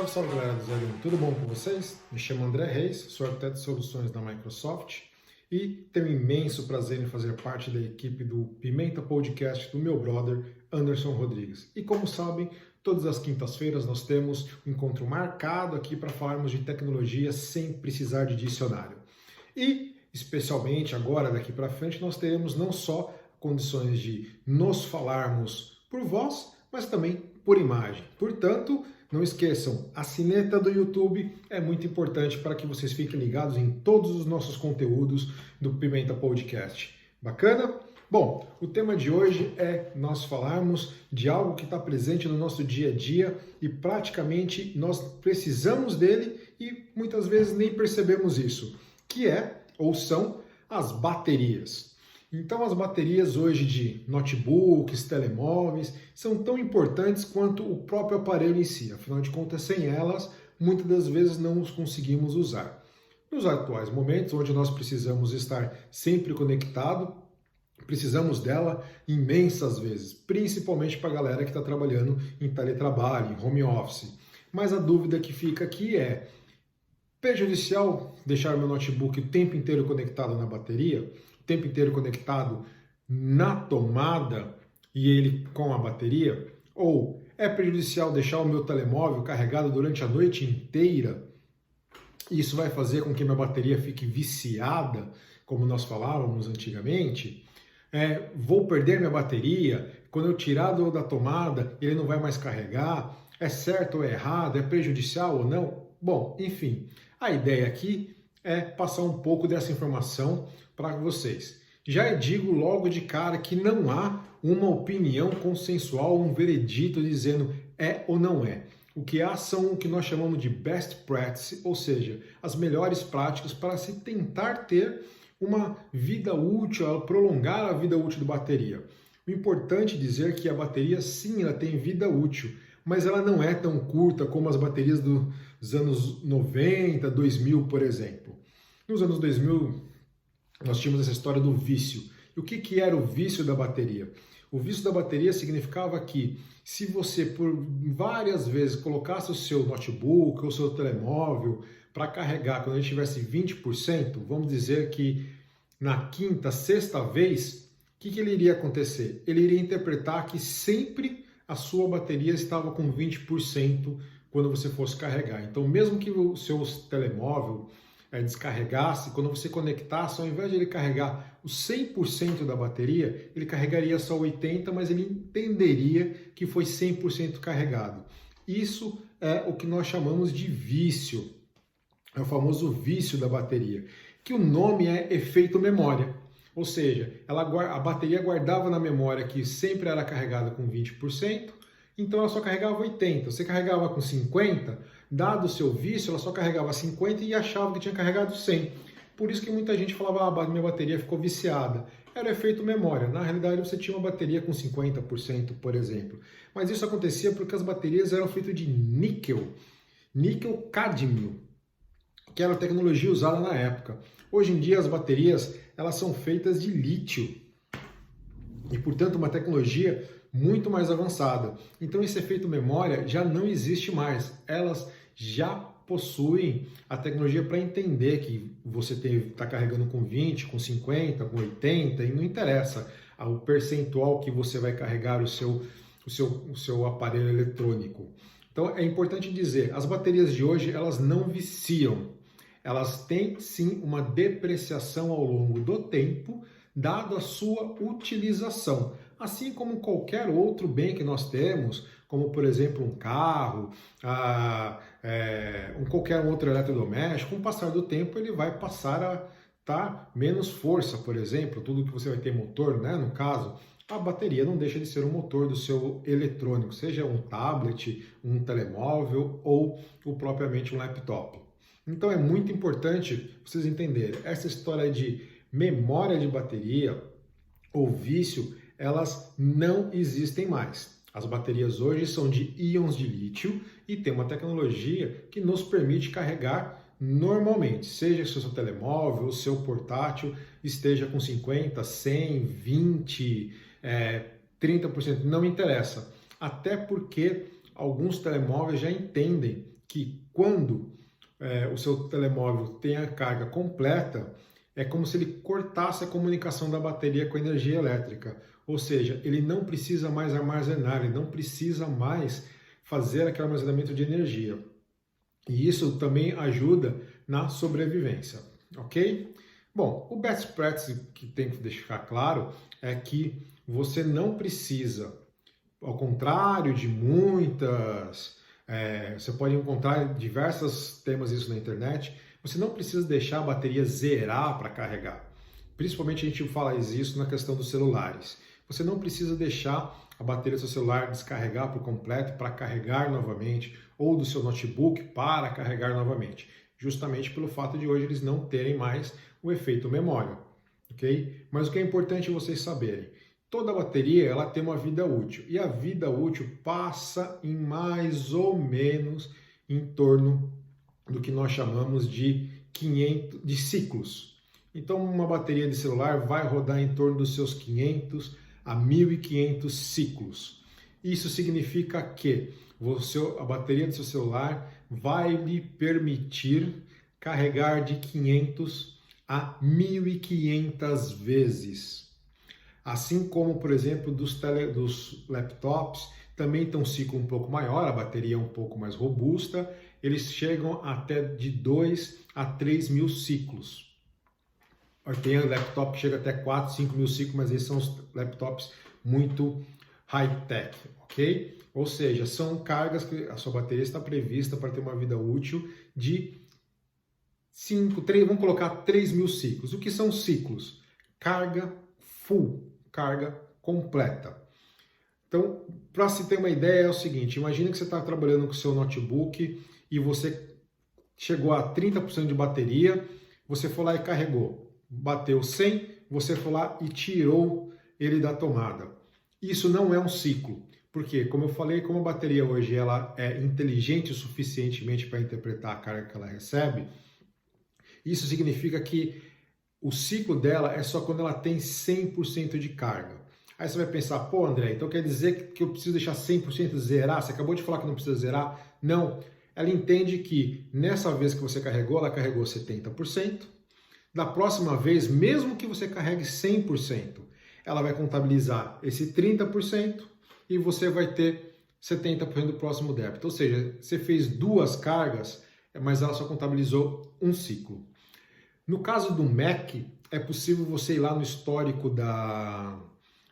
Salve, salve galera do Zero, tudo bom com vocês? Me chamo André Reis, sou arquiteto de soluções da Microsoft e tenho imenso prazer em fazer parte da equipe do Pimenta Podcast do meu brother Anderson Rodrigues. E como sabem, todas as quintas-feiras nós temos um encontro marcado aqui para falarmos de tecnologia sem precisar de dicionário. E, especialmente agora, daqui para frente, nós teremos não só condições de nos falarmos por voz, mas também por imagem. Portanto, não esqueçam, a sineta do YouTube é muito importante para que vocês fiquem ligados em todos os nossos conteúdos do Pimenta Podcast. Bacana? Bom, o tema de hoje é nós falarmos de algo que está presente no nosso dia a dia e praticamente nós precisamos dele e muitas vezes nem percebemos isso, que é ou são as baterias. Então as baterias hoje de notebooks, telemóveis, são tão importantes quanto o próprio aparelho em si. Afinal de contas, sem elas, muitas das vezes não os conseguimos usar. Nos atuais momentos, onde nós precisamos estar sempre conectado, precisamos dela imensas vezes, principalmente para a galera que está trabalhando em teletrabalho, em home office. Mas a dúvida que fica aqui é: prejudicial deixar meu notebook o tempo inteiro conectado na bateria, o tempo inteiro conectado na tomada e ele com a bateria? Ou é prejudicial deixar o meu telemóvel carregado durante a noite inteira? Isso vai fazer com que minha bateria fique viciada, como nós falávamos antigamente? Vou perder minha bateria? Quando eu tirar da tomada, ele não vai mais carregar? É certo ou é errado? É prejudicial ou não? Bom, enfim, a ideia aqui é passar um pouco dessa informação para vocês. Já digo logo de cara que não há uma opinião consensual, um veredito dizendo é ou não é. O que há são o que nós chamamos de best practice, ou seja, as melhores práticas para se tentar ter uma vida útil, prolongar a vida útil da bateria. O importante é dizer que a bateria sim, ela tem vida útil, mas ela não é tão curta como as baterias dos anos 90, 2000, por exemplo. Nos anos 2000, nós tínhamos essa história do vício. E o que era o vício da bateria? O vício da bateria significava que se você por várias vezes colocasse o seu notebook ou o seu telemóvel para carregar quando ele tivesse 20%, vamos dizer que na quinta, sexta vez, o que ele iria acontecer? Ele iria interpretar que sempre a sua bateria estava com 20% quando você fosse carregar. Então, mesmo que o seu telemóvel descarregasse, quando você conectasse, ao invés de ele carregar o 100% da bateria, ele carregaria só 80%, mas ele entenderia que foi 100% carregado. Isso é o que nós chamamos de vício, é o famoso vício da bateria, que o nome é efeito memória. Ou seja, a bateria guardava na memória que sempre era carregada com 20%, então ela só carregava 80%. Você carregava com 50%, dado o seu vício, ela só carregava 50% e achava que tinha carregado 100%. Por isso que muita gente falava, minha bateria ficou viciada. Era o efeito memória. Na realidade, você tinha uma bateria com 50%, por exemplo. Mas isso acontecia porque as baterias eram feitas de níquel cadmio, que era a tecnologia usada na época. Hoje em dia, as baterias elas são feitas de lítio e, portanto, uma tecnologia muito mais avançada. Então, esse efeito memória já não existe mais. Elas já possuem a tecnologia para entender que você está carregando com 20, com 50, com 80, e não interessa o percentual que você vai carregar o seu aparelho eletrônico. Então, é importante dizer, as baterias de hoje elas não viciam. Elas têm sim uma depreciação ao longo do tempo, dado a sua utilização. Assim como qualquer outro bem que nós temos, como por exemplo um carro, qualquer outro eletrodoméstico, com o passar do tempo ele vai passar a dar menos força, por exemplo, tudo que você vai ter motor, né? No caso, a bateria não deixa de ser o motor do seu eletrônico, seja um tablet, um telemóvel ou propriamente um laptop. Então é muito importante vocês entenderem, essa história de memória de bateria ou vício, elas não existem mais. As baterias hoje são de íons de lítio e tem uma tecnologia que nos permite carregar normalmente, seja se o seu telemóvel, o seu portátil esteja com 50, 100, 20, 30%, não interessa. Até porque alguns telemóveis já entendem que quando o seu telemóvel tem a carga completa, é como se ele cortasse a comunicação da bateria com a energia elétrica. Ou seja, ele não precisa mais armazenar, ele não precisa mais fazer aquele armazenamento de energia. E isso também ajuda na sobrevivência, ok? Bom, o best practice que tem que deixar claro é que você não precisa, ao contrário de muitas, você pode encontrar diversos temas isso na internet, você não precisa deixar a bateria zerar para carregar. Principalmente a gente fala isso na questão dos celulares. Você não precisa deixar a bateria do seu celular descarregar por completo para carregar novamente, ou do seu notebook para carregar novamente, justamente pelo fato de hoje eles não terem mais o efeito memória, ok? Mas o que é importante vocês saberem, toda bateria ela tem uma vida útil, e a vida útil passa em mais ou menos em torno do que nós chamamos de 500 de ciclos. Então uma bateria de celular vai rodar em torno dos seus 500 a 1.500 ciclos. Isso significa que a bateria do seu celular vai lhe permitir carregar de 500 a 1.500 vezes. Assim como, por exemplo, dos laptops, também tem um ciclo um pouco maior, a bateria é um pouco mais robusta, eles chegam até de 2 a 3 mil ciclos. Tem laptop que chega até 4, 5 mil ciclos, mas esses são os laptops muito high-tech, ok? Ou seja, são cargas que a sua bateria está prevista para ter uma vida útil de 3, vamos colocar 3 mil ciclos. O que são ciclos? Carga full, carga completa. Então, para se ter uma ideia, é o seguinte, imagina que você está trabalhando com o seu notebook e você chegou a 30% de bateria, você foi lá e carregou. Bateu 100, você foi lá e tirou ele da tomada. Isso não é um ciclo, porque, como eu falei, como a bateria hoje ela é inteligente o suficientemente para interpretar a carga que ela recebe, isso significa que o ciclo dela é só quando ela tem 100% de carga. Aí você vai pensar, pô André, então quer dizer que eu preciso deixar 100% zerar? Você acabou de falar que não precisa zerar? Não, ela entende que nessa vez que você carregou, ela carregou 70%, da próxima vez, mesmo que você carregue 100%, ela vai contabilizar esse 30% e você vai ter 70% do próximo débito. Ou seja, você fez 2 cargas, mas ela só contabilizou um ciclo. No caso do Mac, é possível você ir lá no histórico da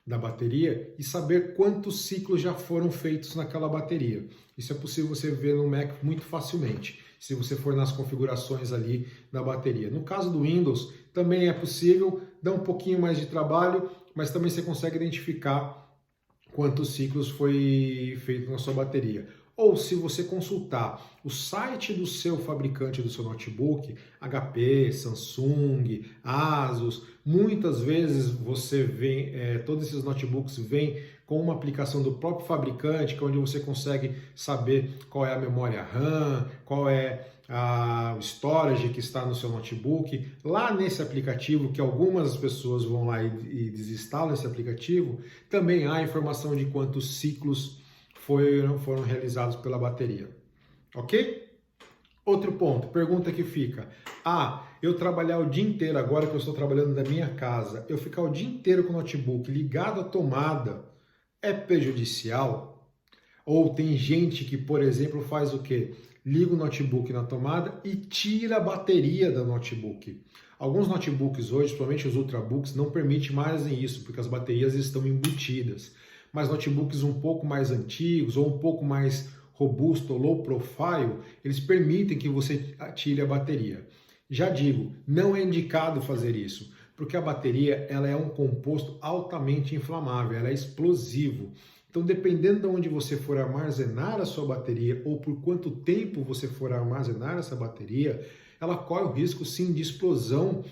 bateria e saber quantos ciclos já foram feitos naquela bateria. Isso é possível você ver no Mac muito facilmente, se você for nas configurações ali da bateria. No caso do Windows, também é possível, dá um pouquinho mais de trabalho, mas também você consegue identificar quantos ciclos foi feito na sua bateria. Ou se você consultar o site do seu fabricante do seu notebook, HP, Samsung, Asus, muitas vezes você vê, todos esses notebooks vêm com uma aplicação do próprio fabricante, que é onde você consegue saber qual é a memória RAM, qual é o storage que está no seu notebook. Lá nesse aplicativo, que algumas pessoas vão lá e desinstalam esse aplicativo, também há informação de quantos ciclos foram realizados pela bateria. Ok? Outro ponto, pergunta que fica. Eu trabalhar o dia inteiro, agora que eu estou trabalhando da minha casa, eu ficar o dia inteiro com o notebook ligado à tomada, é prejudicial? Ou tem gente que, por exemplo, faz o quê? Liga o notebook na tomada e tira a bateria do notebook. Alguns notebooks hoje, principalmente os ultrabooks, não permitem mais isso, porque as baterias estão embutidas. Mas notebooks um pouco mais antigos ou um pouco mais robusto ou low profile, eles permitem que você tire a bateria. Já digo, não é indicado fazer isso, porque a bateria ela é um composto altamente inflamável, ela é explosivo. Então, dependendo de onde você for armazenar a sua bateria ou por quanto tempo você for armazenar essa bateria, ela corre o risco sim de explosão,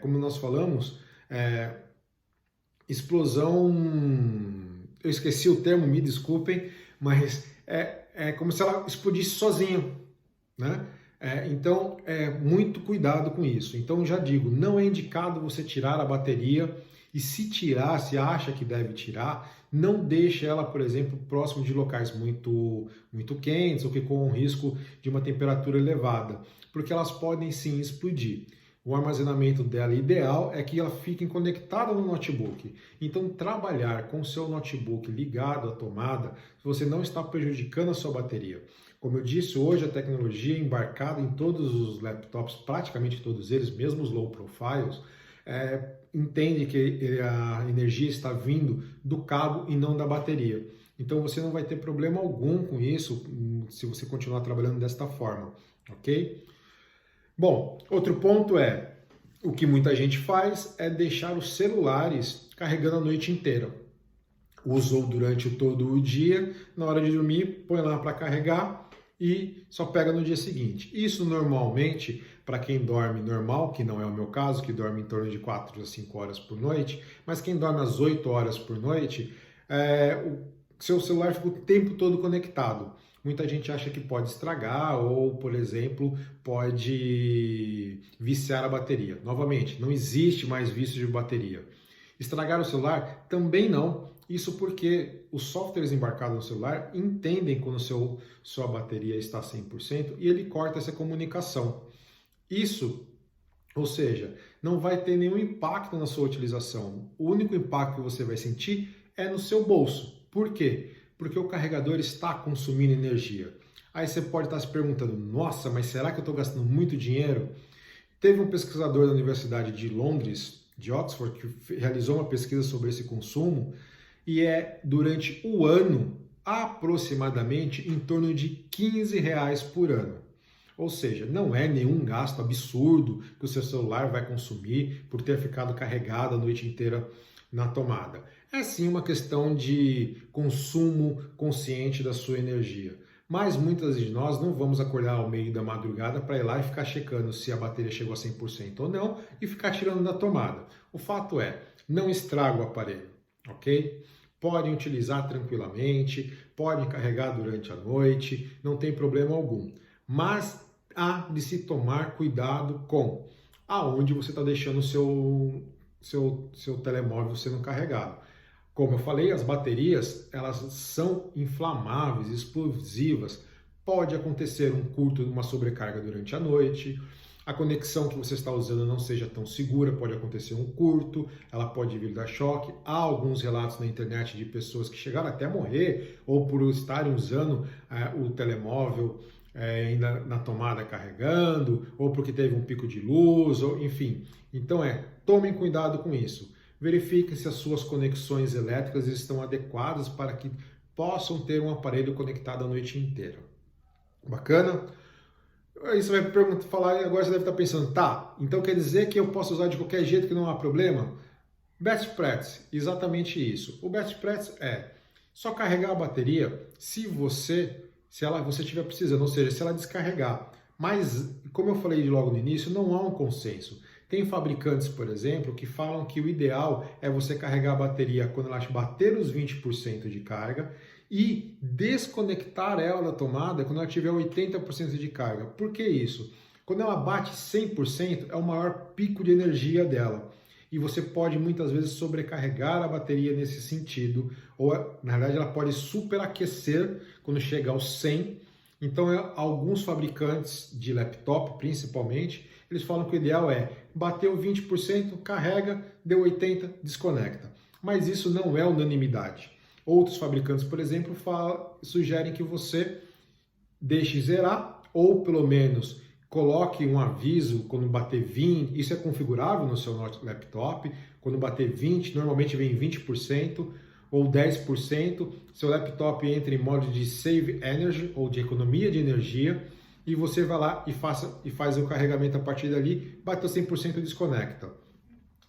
como nós falamos, explosão, eu esqueci o termo, me desculpem, mas é como se ela explodisse sozinha, né? Então, muito cuidado com isso. Então, já digo, não é indicado você tirar a bateria E se tirar, se acha que deve tirar, não deixe ela, por exemplo, próximo de locais muito quentes ou que com risco de uma temperatura elevada, porque elas podem sim explodir. O armazenamento dela ideal é que ela fique conectada no notebook. Então, trabalhar com o seu notebook ligado à tomada, você não está prejudicando a sua bateria. Como eu disse, hoje a tecnologia é embarcada em todos os laptops, praticamente todos eles, mesmo os low profiles, entende que a energia está vindo do cabo e não da bateria. Então você não vai ter problema algum com isso se você continuar trabalhando desta forma, ok? Bom, outro ponto é, o que muita gente faz é deixar os celulares carregando a noite inteira. Usou durante todo o dia, na hora de dormir, põe lá para carregar e só pega no dia seguinte. Isso normalmente, para quem dorme normal, que não é o meu caso, que dorme em torno de 4 a 5 horas por noite, mas quem dorme às 8 horas por noite, o seu celular fica o tempo todo conectado. Muita gente acha que pode estragar ou, por exemplo, pode viciar a bateria. Novamente, não existe mais vício de bateria. Estragar o celular? Também não. Isso porque os softwares embarcados no celular entendem quando sua bateria está 100% e ele corta essa comunicação. Isso, ou seja, não vai ter nenhum impacto na sua utilização. O único impacto que você vai sentir é no seu bolso. Por quê? Porque o carregador está consumindo energia. Aí você pode estar se perguntando, nossa, mas será que eu estou gastando muito dinheiro? Teve um pesquisador da Universidade de Londres, de Oxford, que realizou uma pesquisa sobre esse consumo e durante o ano, aproximadamente em torno de R$ 15 por ano. Ou seja, não é nenhum gasto absurdo que o seu celular vai consumir por ter ficado carregado a noite inteira na tomada. É sim uma questão de consumo consciente da sua energia. Mas muitas de nós não vamos acordar ao meio da madrugada para ir lá e ficar checando se a bateria chegou a 100% ou não e ficar tirando da tomada. O fato é, não estraga o aparelho, ok? Podem utilizar tranquilamente, podem carregar durante a noite, não tem problema algum. Mas há de se tomar cuidado com aonde você está deixando o seu telemóvel sendo carregado. Como eu falei, as baterias elas são inflamáveis, explosivas. Pode acontecer um curto, uma sobrecarga durante a noite. A conexão que você está usando não seja tão segura, pode acontecer um curto, ela pode vir dar choque. Há alguns relatos na internet de pessoas que chegaram até a morrer ou por estarem usando o telemóvel ainda na tomada carregando, ou porque teve um pico de luz, ou enfim. Então tomem cuidado com isso. Verifique se as suas conexões elétricas estão adequadas para que possam ter um aparelho conectado a noite inteira. Bacana? Aí você vai falar e agora você deve estar pensando, tá, então quer dizer que eu posso usar de qualquer jeito que não há problema? Best practice, exatamente isso. O best practice é só carregar a bateria se você estiver precisando, ou seja, se ela descarregar. Mas, como eu falei logo no início, não há um consenso. Tem fabricantes, por exemplo, que falam que o ideal é você carregar a bateria quando ela bater os 20% de carga e desconectar ela da tomada quando ela tiver 80% de carga. Por que isso? Quando ela bate 100% é o maior pico de energia dela. E você pode muitas vezes sobrecarregar a bateria nesse sentido, ou na verdade ela pode superaquecer quando chega aos 100. Então alguns fabricantes de laptop, principalmente, eles falam que o ideal é bateu 20%, carrega, deu 80%, desconecta. Mas isso não é unanimidade. Outros fabricantes, por exemplo, sugerem que você deixe zerar ou pelo menos coloque um aviso quando bater 20%, isso é configurável no seu laptop, quando bater 20%, normalmente vem 20% ou 10%, seu laptop entra em modo de Save Energy ou de economia de energia e você vai lá e faz o carregamento a partir dali, bateu 100% e desconecta.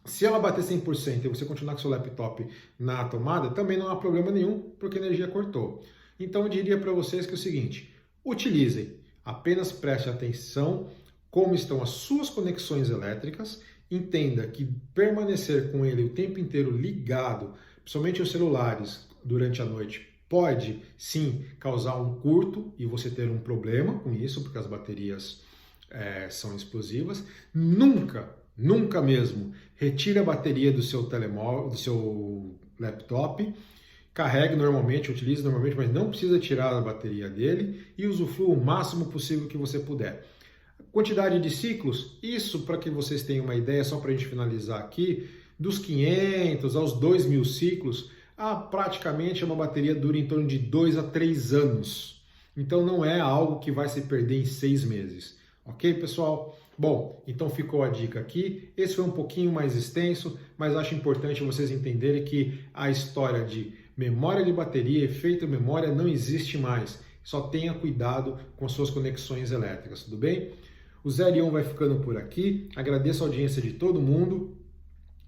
Se ela bater 100% e você continuar com seu laptop na tomada, também não há problema nenhum, porque a energia cortou. Então eu diria para vocês que é o seguinte, utilizem, apenas preste atenção como estão as suas conexões elétricas, entenda que permanecer com ele o tempo inteiro ligado, principalmente os celulares, durante a noite, pode sim causar um curto e você ter um problema com isso, porque as baterias são explosivas. Nunca nunca mesmo. Retire a bateria do seu telemóvel, do seu laptop, carregue normalmente, utilize normalmente, mas não precisa tirar a bateria dele e usufrua o máximo possível que você puder. Quantidade de ciclos, isso para que vocês tenham uma ideia, só para a gente finalizar aqui, dos 500 aos 2.000 ciclos, praticamente uma bateria dura em torno de 2 a 3 anos. Então não é algo que vai se perder em 6 meses. Ok, pessoal? Bom, então ficou a dica aqui. Esse foi um pouquinho mais extenso, mas acho importante vocês entenderem que a história de memória de bateria, efeito memória, não existe mais. Só tenha cuidado com suas conexões elétricas, tudo bem? O 0 e 1 vai ficando por aqui. Agradeço a audiência de todo mundo.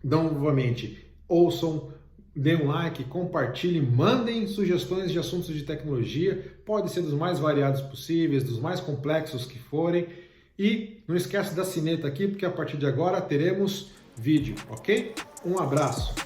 Novamente, ouçam, dê um like, compartilhem, mandem sugestões de assuntos de tecnologia. Pode ser dos mais variados possíveis, dos mais complexos que forem. E não esquece da sineta aqui, porque a partir de agora teremos vídeo, ok? Um abraço!